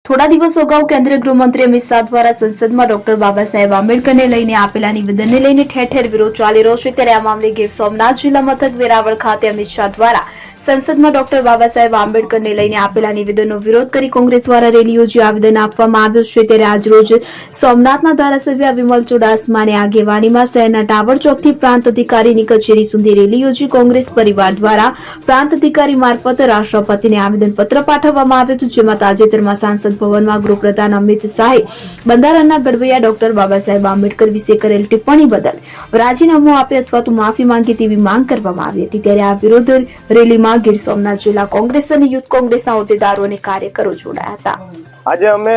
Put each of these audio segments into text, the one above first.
થોડા દિવસ અગાઉ કેન્દ્રીય ગૃહમંત્રી અમિત શાહ દ્વારા સંસદમાં ડોક્ટર બાબા સાહેબ આંબેડકરને લઈને આપેલા નિવેદનને લઈને ઠેર ઠેર વિરોધ ચાલી રહ્યો છે. ત્યારે આ મામલે ગીર સોમનાથ જિલ્લા મથક વેરાવળ ખાતે અમિત શાહ દ્વારા સંસદમાં ડોક્ટર બાબા સાહેબ આંબેડકરને લઈને આપેલા નિવેદનનો વિરોધ કરી કોંગ્રેસ દ્વારા રેલી યોજી આવેદન આપવામાં આવ્યું છે. ત્યારે આજરોજ સોમનાથના ધારાસભ્ય વિમલ ચુડાસમાની આગેવાનીમાં શહેરના ટાવર ચોકથી પ્રાંત અધિકારીની કચેરી સુધી રેલી યોજી કોંગ્રેસ પરિવાર દ્વારા પ્રાંત અધિકારી મારફત રાષ્ટ્રપતિને આવેદનપત્ર પાઠવવામાં આવ્યું હતું. જેમાં તાજેતરમાં સાંસદ ભવનમાં ગૃહપ્રધાન અમિત શાહે બંધારણના ઘડવૈયા ડોક્ટર બાબા સાહેબ આંબેડકર વિશે કરેલ ટિપ્પણી બદલ રાજીનામું આપે અથવા તો માફી માંગે તેવી માંગ કરવામાં આવી હતી. ત્યારે આ વિરોધ રેલીમાં ગીર સોમનાથ જિલ્લા કોંગ્રેસ અને યુથ કોંગ્રેસના હોદ્દેદારો અને કાર્યકરો જોડાયા હતા. આજે અમે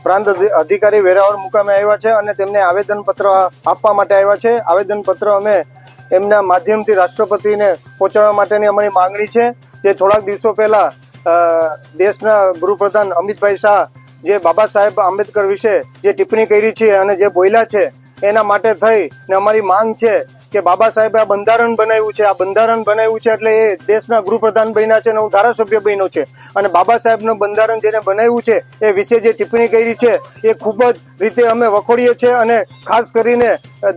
પ્રાંત અધિકારી વેરાવળ મુકામે આવ્યા છે અને તેમને આવેદનપત્ર આપવા માટે આવ્યા છે. આવેદનપત્ર અમે એમના માધ્યમથી રાષ્ટ્રપતિને પહોંચાડવા માટેની અમારી માંગણી છે. જે થોડાક દિવસો પહેલા દેશના ગૃહપ્રધાન અમિતભાઈ શાહ જે બાબા સાહેબ આંબેડકર વિશે જે ટિપ્પણી કરી છે અને જે બોલ્યા છે એના માટે થઈ ને અમારી માંગ છે કે બાબા સાહેબે આ બંધારણ બનાવ્યું છે. આ બંધારણ બનાવ્યું છે એટલે એ દેશના ગૃહપ્રધાન બન્યા છે અને હું ધારાસભ્ય બન્યો છે. અને બાબા સાહેબનું બંધારણ જેને બનાવ્યું છે એ વિશે જે ટિપ્પણી કરી છે એ ખૂબ જ રીતે અમે વખોડીએ છીએ અને ખાસ કરીને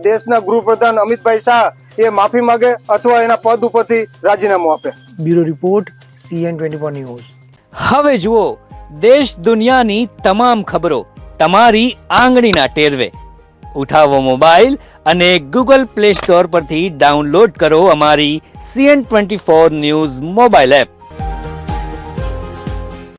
દેશના ગૃહપ્રધાન અમિતભાઈ શાહ એ માફી માંગે અથવા એના પદ ઉપરથી રાજીનામું આપે. Bureau report CN24 news. હવે જુઓ દેશ દુનિયાની તમામ ખબરો તમારી આંગળીના ટેરવે. ઉઠાવો મોબાઈલ અને Google Play Store પરથી ડાઉનલોડ કરો અમારી CN24 ન્યૂઝ મોબાઈલ એપ.